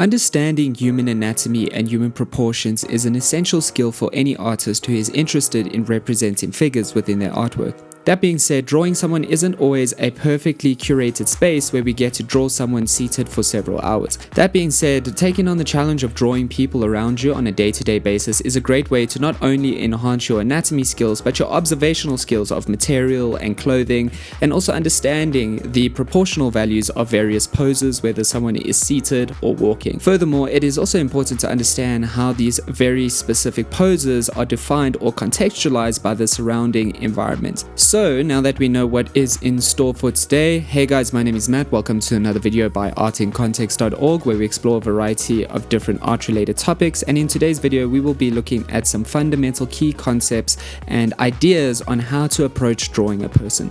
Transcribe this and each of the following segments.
Understanding human anatomy and human proportions is an essential skill for any artist who is interested in representing figures within their artwork. That being said, drawing someone isn't always a perfectly curated space where we get to draw someone seated for several hours. That being said, taking on the challenge of drawing people around you on a day-to-day basis is a great way to not only enhance your anatomy skills, but your observational skills of material and clothing, and also understanding the proportional values of various poses, whether someone is seated or walking. Furthermore, it is also important to understand how these very specific poses are defined or contextualized by the surrounding environment. So now that we know what is in store for today, hey guys, my name is Matt. Welcome to another video by artincontext.org, where we explore a variety of different art related topics. And in today's video, we will be looking at some fundamental key concepts and ideas on how to approach drawing a person.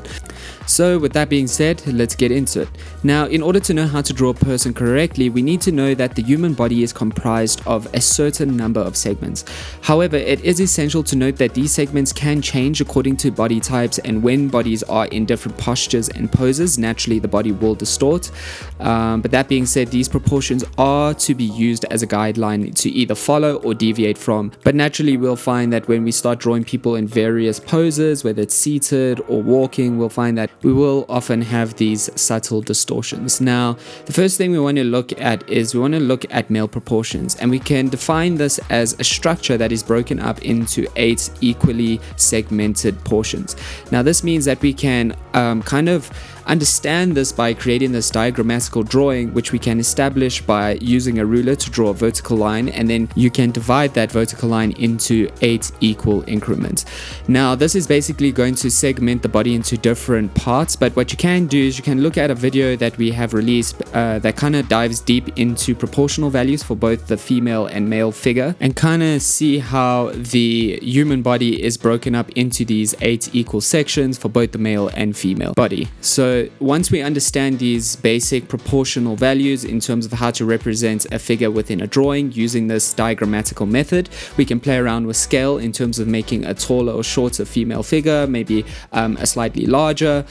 So with that being said, let's get into it. Now, in order to know how to draw a person correctly, we need to know that the human body is comprised of a certain number of segments. However, it is essential to note that these segments can change according to body types, and when bodies are in different postures and poses, naturally the body will distort. But that being said, these proportions are to be used as a guideline to either follow or deviate from. But naturally, we'll find that when we start drawing people in various poses, whether it's seated or walking, we'll find that we will often have these subtle distortions. Now, the first thing we want to look at is we want to look at male proportions, and we can define this as a structure that is broken up into 8 equally segmented portions. Now, this means that we can kind of understand this by creating this diagrammatical drawing, which we can establish by using a ruler to draw a vertical line, and then you can divide that vertical line into 8 equal increments. Now, this is basically going to segment the body into different parts, but what you can do is you can look at a video that we have released that kind of dives deep into proportional values for both the female and male figure, and kind of see how the human body is broken up into these 8 equal sections for both the male and female body. So once we understand these basic proportional values in terms of how to represent a figure within a drawing using this diagrammatical method, we can play around with scale in terms of making a taller or shorter female figure, maybe a slightly larger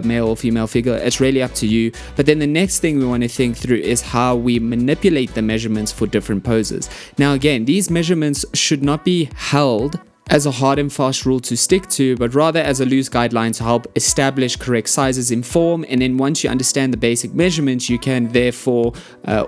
male or female figure. It's really up to you. But then the next thing we want to think through is how we manipulate the measurements for different poses. Now, again, these measurements should not be held as a hard and fast rule to stick to, but rather as a loose guideline to help establish correct sizes in form. And then once you understand the basic measurements, you can therefore,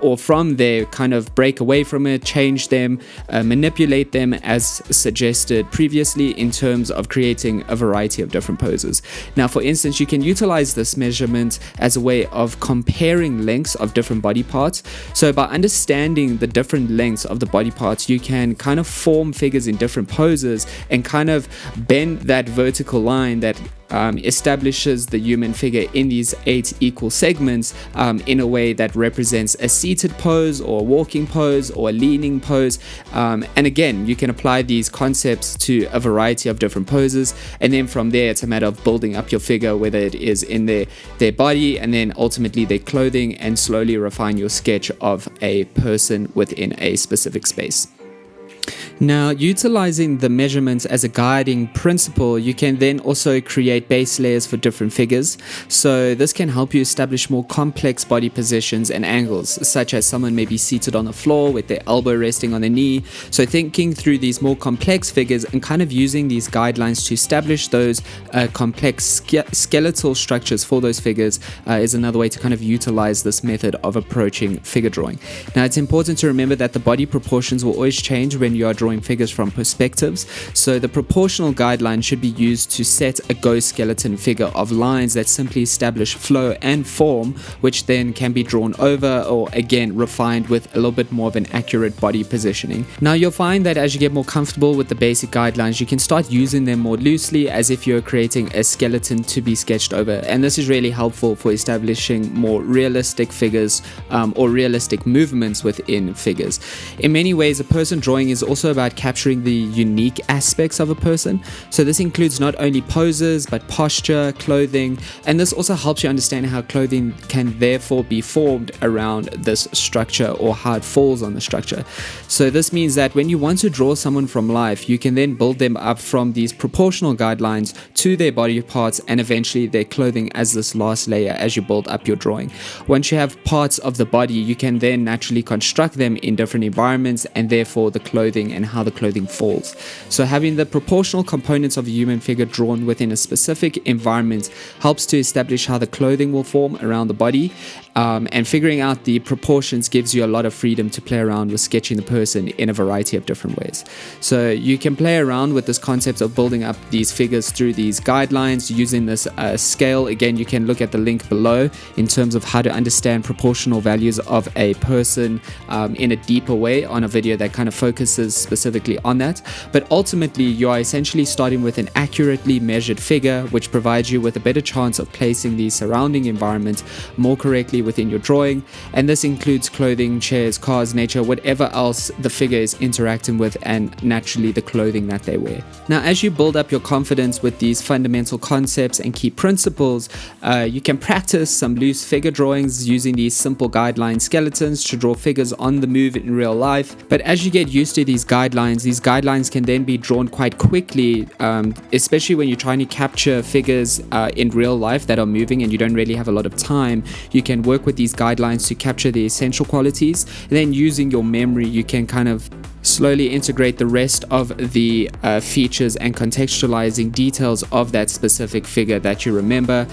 or from there, kind of break away from it, change them, manipulate them as suggested previously in terms of creating a variety of different poses. Now, for instance, you can utilize this measurement as a way of comparing lengths of different body parts. So by understanding the different lengths of the body parts, you can kind of form figures in different poses and kind of bend that vertical line that establishes the human figure in these 8 equal segments in a way that represents a seated pose or a walking pose or a leaning pose. And again, you can apply these concepts to a variety of different poses, and then from there it's a matter of building up your figure, whether it is in their body and then ultimately their clothing, and slowly refine your sketch of a person within a specific space. Now, utilizing the measurements as a guiding principle, you can then also create base layers for different figures. So this can help you establish more complex body positions and angles, such as someone may be seated on the floor with their elbow resting on the knee. So thinking through these more complex figures and kind of using these guidelines to establish those complex skeletal structures for those figures is another way to kind of utilize this method of approaching figure drawing. Now, it's important to remember that the body proportions will always change when you are drawing figures from perspectives. So the proportional guideline should be used to set a ghost skeleton figure of lines that simply establish flow and form, which then can be drawn over or again refined with a little bit more of an accurate body positioning. Now, you'll find that as you get more comfortable with the basic guidelines, you can start using them more loosely as if you're creating a skeleton to be sketched over. And this is really helpful for establishing more realistic figures or realistic movements within figures. In many ways, a person drawing is also about about capturing the unique aspects of a person. So this includes not only poses, but posture, clothing, and this also helps you understand how clothing can therefore be formed around this structure or how it falls on the structure. So this means that when you want to draw someone from life, you can then build them up from these proportional guidelines to their body parts and eventually their clothing as this last layer as you build up your drawing. Once you have parts of the body, you can then naturally construct them in different environments and therefore the clothing and how the clothing falls. So having the proportional components of a human figure drawn within a specific environment helps to establish how the clothing will form around the body, and figuring out the proportions gives you a lot of freedom to play around with sketching the person in a variety of different ways. So you can play around with this concept of building up these figures through these guidelines using this scale. Again, you can look at the link below in terms of how to understand proportional values of a person in a deeper way on a video that kind of focuses specifically on that. But ultimately, you are essentially starting with an accurately measured figure, which provides you with a better chance of placing the surrounding environment more correctly within your drawing, and this includes clothing, chairs, cars, nature, whatever else the figure is interacting with, and naturally the clothing that they wear. Now, as you build up your confidence with these fundamental concepts and key principles, you can practice some loose figure drawings using these simple guideline skeletons to draw figures on the move in real life. But as you get used to these guidelines can then be drawn quite quickly, especially when you're trying to capture figures in real life that are moving and you don't really have a lot of time. You can work with these guidelines to capture the essential qualities, and then using your memory you can kind of slowly integrate the rest of the features and contextualizing details of that specific figure that you remember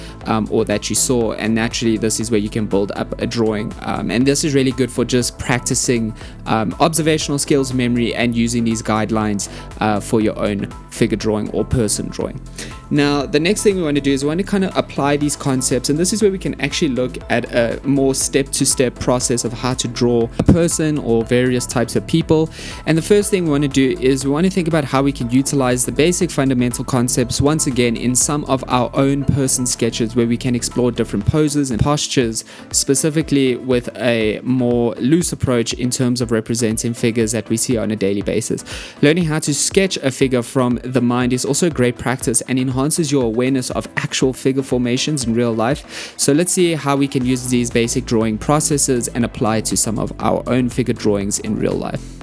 or that you saw, and naturally this is where you can build up a drawing, and this is really good for just practicing observational skills, memory, and using these guidelines for your own figure drawing or person drawing. Now, the next thing we want to do is we want to kind of apply these concepts, and this is where we can actually look at a more step-to-step process of how to draw a person or various types of people. And the first thing we want to do is we want to think about how we can utilize the basic fundamental concepts once again in some of our own person sketches, where we can explore different poses and postures, specifically with a more loose approach in terms of representing figures that we see on a daily basis. Learning how to sketch a figure from the mind is also a great practice and enhances your awareness of actual figure formations in real life. So let's see how we can use these basic drawing processes and apply it to some of our own figure drawings in real life.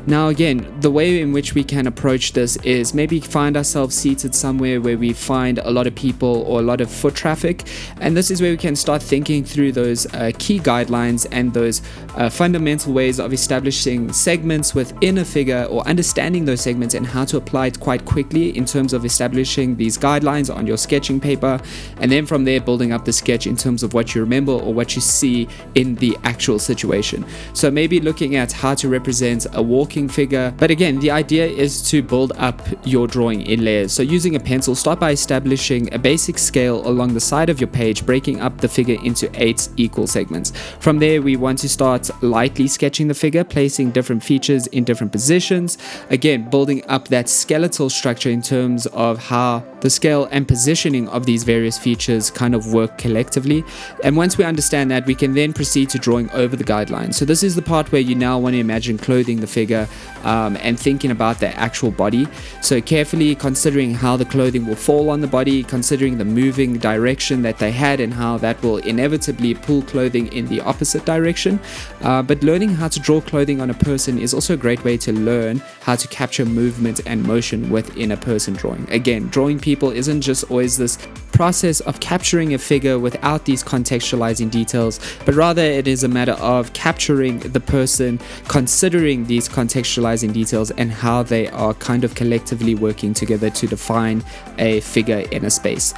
Now again, the way in which we can approach this is maybe find ourselves seated somewhere where we find a lot of people or a lot of foot traffic, and this is where we can start thinking through those key guidelines and those fundamental ways of establishing segments within a figure, or understanding those segments and how to apply it quite quickly in terms of establishing these guidelines on your sketching paper, and then from there building up the sketch in terms of what you remember or what you see in the actual situation. So maybe looking at how to represent a walking figure, but again the idea is to build up your drawing in layers. So using a pencil, start by establishing a basic scale along the side of your page, breaking up the figure into 8 equal segments. From there we want to start lightly sketching the figure, placing different features in different positions, again building up that skeletal structure in terms of how the scale and positioning of these various features kind of work collectively. And once we understand that, we can then proceed to drawing over the guidelines. So this is the part where you now want to imagine clothing the figure and thinking about the actual body. So carefully considering how the clothing will fall on the body, considering the moving direction that they had and how that will inevitably pull clothing in the opposite direction. But learning how to draw clothing on a person is also a great way to learn how to capture movement and motion within a person drawing. Again, drawing people isn't just always this process of capturing a figure without these contextualizing details, but rather it is a matter of capturing the person, considering these contextualizing details and how they are kind of collectively working together to define a figure in a space.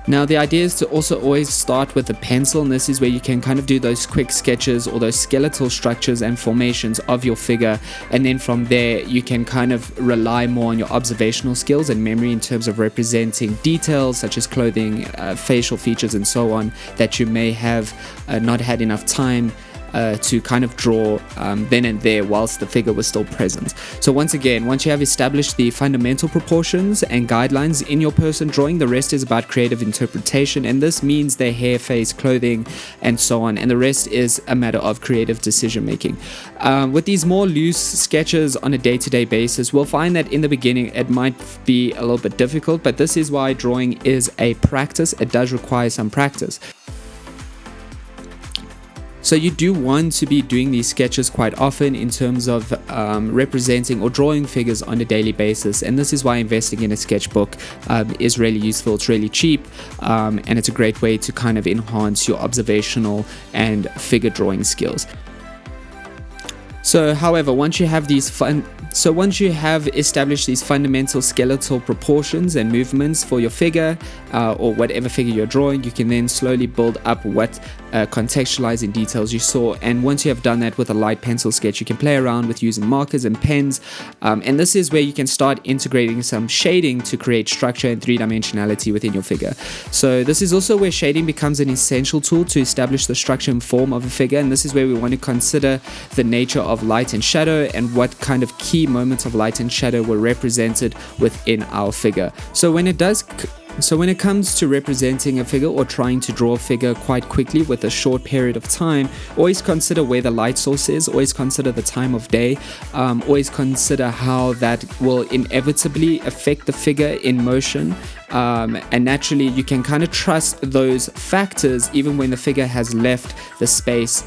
Now the idea is to also always start with a pencil, and this is where you can kind of do those quick sketches or those skeletal structures and formations of your figure, and then from there you can kind of rely more on your observational skills and memory in terms of representing details such as clothing, facial features and so on that you may have not had enough time to kind of draw then and there whilst the figure was still present. So once again, once you have established the fundamental proportions and guidelines in your person drawing, the rest is about creative interpretation, and this means their hair, face, clothing, and so on, and the rest is a matter of creative decision making. With these more loose sketches on a day-to-day basis, we'll find that in the beginning it might be a little bit difficult, but this is why drawing is a practice. It does require some practice. So you do want to be doing these sketches quite often in terms of representing or drawing figures on a daily basis, and this is why investing in a sketchbook is really useful. It's really cheap, and it's a great way to kind of enhance your observational and figure drawing skills. So, however, once you have established these fundamental skeletal proportions and movements for your figure or whatever figure you're drawing, you can then slowly build up what contextualizing details you saw. And once you have done that with a light pencil sketch, you can play around with using markers and pens, and this is where you can start integrating some shading to create structure and three-dimensionality within your figure. So this is also where shading becomes an essential tool to establish the structure and form of a figure, and this is where we want to consider the nature of light and shadow and what kind of key moments of light and shadow were represented within our figure. So when it comes to representing a figure or trying to draw a figure quite quickly with a short period of time, always consider where the light source is, always consider the time of day, always consider how that will inevitably affect the figure in motion. And naturally you can kind of trust those factors even when the figure has left the space,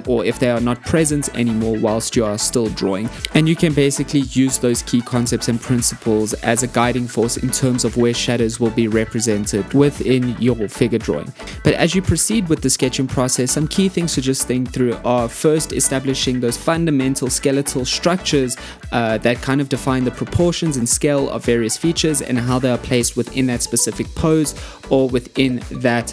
or if they are not present anymore whilst you are still drawing, and you can basically use those key concepts and principles as a guiding force in terms of where shadows will be represented within your figure drawing. But as you proceed with the sketching process, some key things to just think through are first establishing those fundamental skeletal structures that kind of define the proportions and scale of various features and how they are placed within that specific pose or within that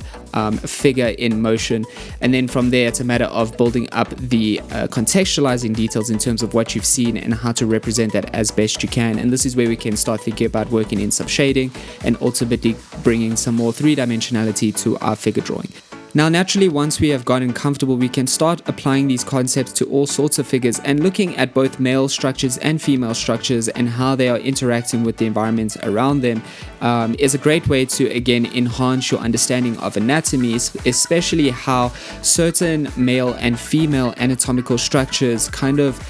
figure in motion. And then from there it's a matter of building up the contextualizing details in terms of what you've seen and how to represent that as best you can. And this is where we can start thinking about working in some shading and ultimately bringing some more three-dimensionality to our figure drawing. Now, naturally, once we have gotten comfortable, we can start applying these concepts to all sorts of figures and looking at both male structures and female structures and how they are interacting with the environments around them is a great way to, again, enhance your understanding of anatomy, especially how certain male and female anatomical structures kind of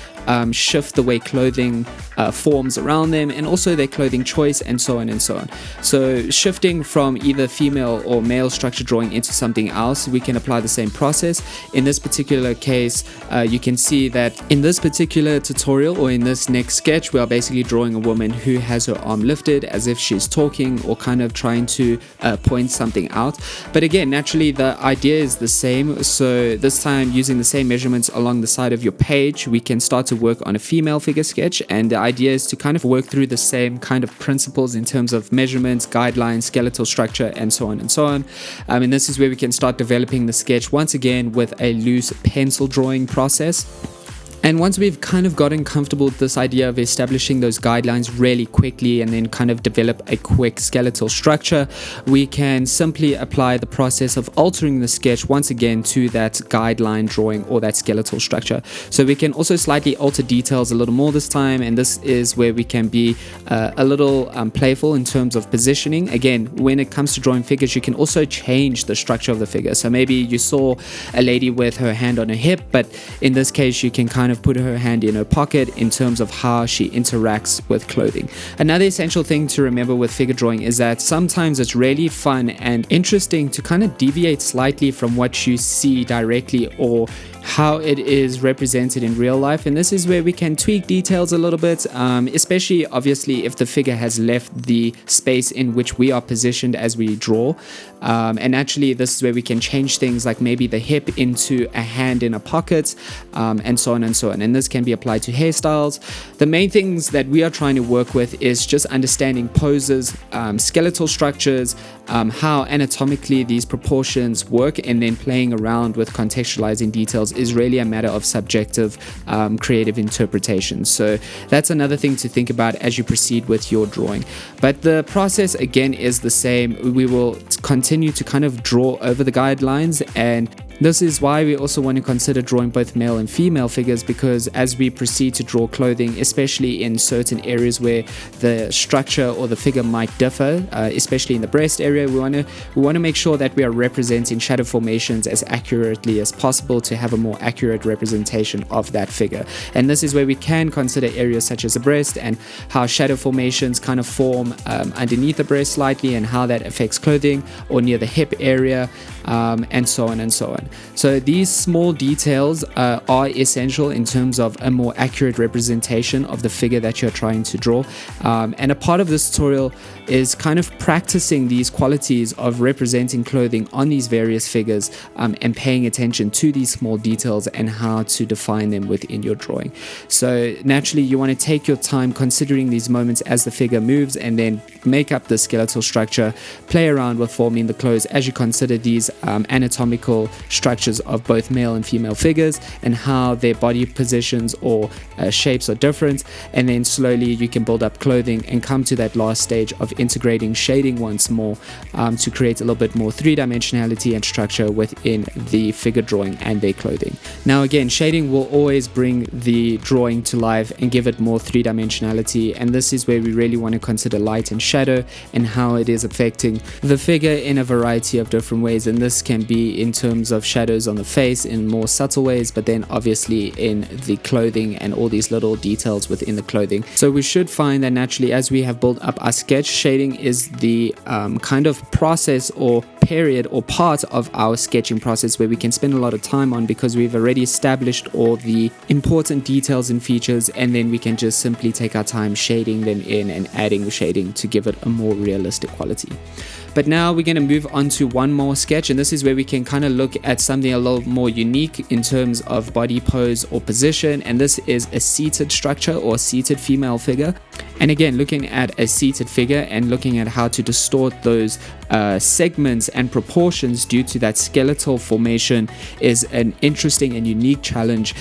shift the way clothing forms around them, and also their clothing choice, and so on and so on. So shifting from either female or male structure drawing into something else, we can apply the same process. In this particular case, you can see that in this particular tutorial or in this next sketch, we are basically drawing a woman who has her arm lifted as if she's talking or kind of trying to point something out. But again, naturally the idea is the same. So this time, using the same measurements along the side of your page, we can start to work on a female figure sketch, and the idea is to kind of work through the same kind of principles in terms of measurements, guidelines, skeletal structure, and so on and so on. And this is where we can start developing the sketch once again with a loose pencil drawing process. And once we've kind of gotten comfortable with this idea of establishing those guidelines really quickly and then kind of develop a quick skeletal structure, we can simply apply the process of altering the sketch once again to that guideline drawing or that skeletal structure. So we can also slightly alter details a little more this time, and this is where we can be a little playful in terms of positioning. Again, when it comes to drawing figures, you can also change the structure of the figure. So maybe you saw a lady with her hand on her hip, but in this case you can kind of put her hand in her pocket in terms of how she interacts with clothing. Another essential thing to remember with figure drawing is that sometimes it's really fun and interesting to kind of deviate slightly from what you see directly or how it is represented in real life, and this is where we can tweak details a little bit, especially obviously if the figure has left the space in which we are positioned as we draw, and actually this is where we can change things like maybe the hip into a hand in a pocket, and so on and so on, and this can be applied to hairstyles. The main things that we are trying to work with is just understanding poses, skeletal structures, how anatomically these proportions work, and then playing around with contextualizing details is really a matter of subjective creative interpretation. So that's another thing to think about as you proceed with your drawing. But the process again is the same. We will continue to kind of draw over the guidelines, and This is why we also want to consider drawing both male and female figures, because as we proceed to draw clothing, especially in certain areas where the structure or the figure might differ, especially in the breast area, we want to make sure that we are representing shadow formations as accurately as possible to have a more accurate representation of that figure. And this is where we can consider areas such as the breast and how shadow formations kind of form underneath the breast slightly, and how that affects clothing, or near the hip area, and so on and so on. So these small details are essential in terms of a more accurate representation of the figure that you're trying to draw. And a part of this tutorial is kind of practicing these qualities of representing clothing on these various figures, and paying attention to these small details and how to define them within your drawing. So naturally, you want to take your time considering these moments as the figure moves, and then make up the skeletal structure, play around with forming the clothes as you consider these anatomical structures of both male and female figures, and how their body positions or shapes are different. And then slowly you can build up clothing and come to that last stage of integrating shading once more, to create a little bit more three-dimensionality and structure within the figure drawing and their clothing. Now again, shading will always bring the drawing to life and give it more three-dimensionality, and this is where we really want to consider light and shadow and how it is affecting the figure in a variety of different ways. And this can be in terms of shadows on the face in more subtle ways, but then obviously in the clothing and all these little details within the clothing. So we should find that naturally, as we have built up our sketch, shading is the kind of process or period or part of our sketching process where we can spend a lot of time on, because we've already established all the important details and features, and then we can just simply take our time shading them in and adding shading to give it a more realistic quality. But now we're going to move on to one more sketch, and this is where we can kind of look at something a little more unique in terms of body pose or position, and this is a seated structure or seated female figure. And again, looking at a seated figure and looking at how to distort those segments and proportions due to that skeletal formation is an interesting and unique challenge.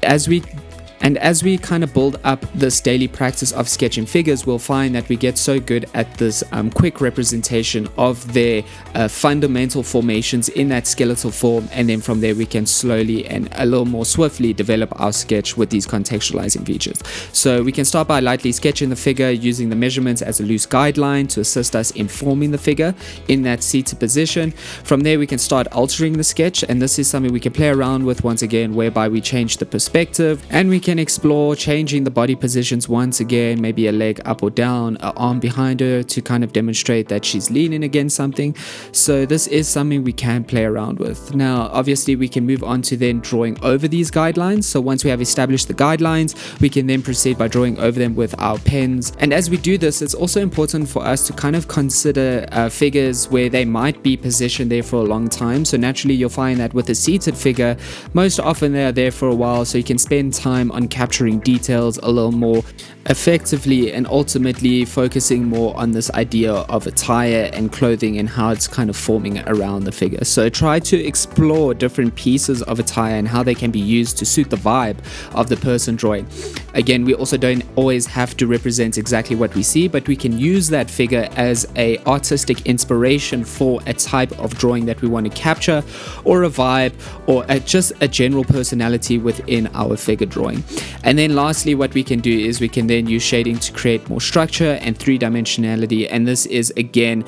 As we kind of build up this daily practice of sketching figures, we'll find that we get so good at this quick representation of their fundamental formations in that skeletal form, and then from there we can slowly and a little more swiftly develop our sketch with these contextualizing features. So we can start by lightly sketching the figure using the measurements as a loose guideline to assist us in forming the figure in that seated position. From there we can start altering the sketch, and this is something we can play around with once again, whereby we change the perspective, and we can explore changing the body positions once again, maybe a leg up or down, an arm behind her to kind of demonstrate that she's leaning against something. So this is something we can play around with. Now obviously we can move on to then drawing over these guidelines. So once we have established the guidelines, we can then proceed by drawing over them with our pens. And as we do this, it's also important for us to kind of consider figures where they might be positioned there for a long time. So naturally you'll find that with a seated figure, most often they are there for a while, so you can spend time on capturing details a little more effectively, and ultimately focusing more on this idea of attire and clothing and how it's kind of forming around the figure. So try to explore different pieces of attire and how they can be used to suit the vibe of the person drawing. Again, we also don't always have to represent exactly what we see, but we can use that figure as a artistic inspiration for a type of drawing that we want to capture, or a vibe, or just a general personality within our figure drawing. And then lastly, what we can do is we can then use shading to create more structure and three-dimensionality, and this is again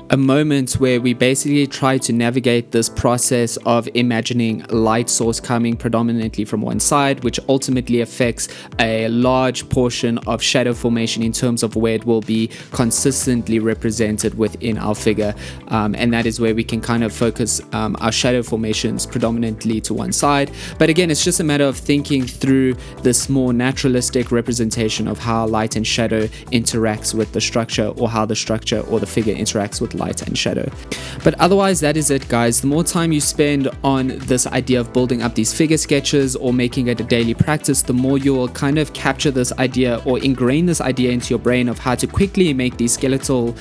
a moment where we basically try to navigate this process of imagining light source coming predominantly from one side, which ultimately affects a large portion of shadow formation in terms of where it will be consistently represented within our figure, and that is where we can kind of focus our shadow formations predominantly to one side. But again, it's just a matter of thinking through this more naturalistic representation of how light and shadow interacts with the structure, or how the structure or the figure interacts with light and shadow. But otherwise, that is it, guys. The more time you spend on this idea of building up these figure sketches or making it a daily practice, the more you'll kind of capture this idea or ingrain this idea into your brain of how to quickly make these skeletal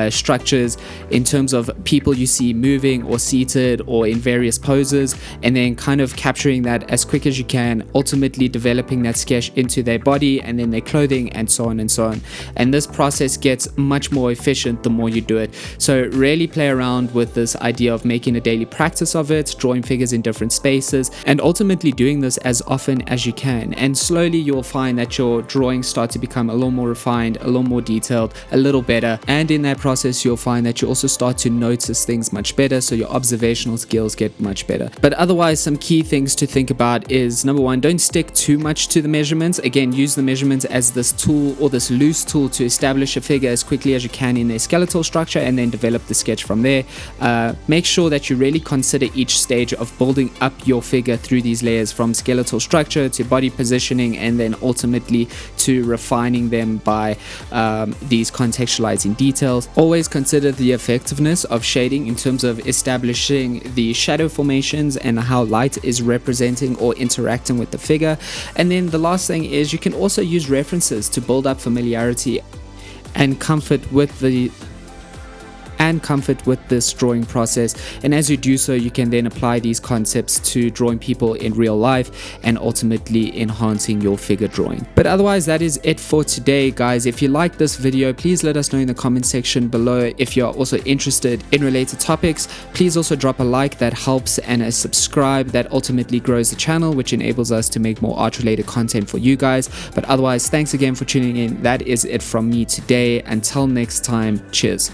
structures in terms of people you see moving or seated or in various poses, and then kind of capturing that as quick as you can, ultimately developing that sketch into their body and then their clothing and so on and so on. And this process gets much more efficient the more you do it. So really play around with this idea of making a daily practice of it, drawing figures in different spaces, and ultimately doing this as often as you can. And slowly you'll find that your drawings start to become a little more refined, a little more detailed, a little better. And in that process, you'll find that you also start to notice things much better, so your observational skills get much better. But otherwise, some key things to think about is, number one, don't stick too much to the measurements. Again, use the measurements as this tool or this loose tool to establish a figure as quickly as you can in their skeletal structure, and then develop the sketch from there. Make sure that you really consider each stage of building up your figure through these layers, from skeletal structure to body positioning, and then ultimately to refining them by these contextualizing details. Always consider the effectiveness of shading in terms of establishing the shadow formations and how light is representing or interacting with the figure. And then the last thing is, you can also use references to build up familiarity and comfort with this drawing process. And as you do so, you can then apply these concepts to drawing people in real life and ultimately enhancing your figure drawing. But otherwise, that is it for today, guys. If you like this video, please let us know in the comment section below. If you're also interested in related topics, please also drop a like, that helps, and a subscribe that ultimately grows the channel, which enables us to make more art related content for you guys. But otherwise, thanks again for tuning in. That is it from me today. Until next time, cheers.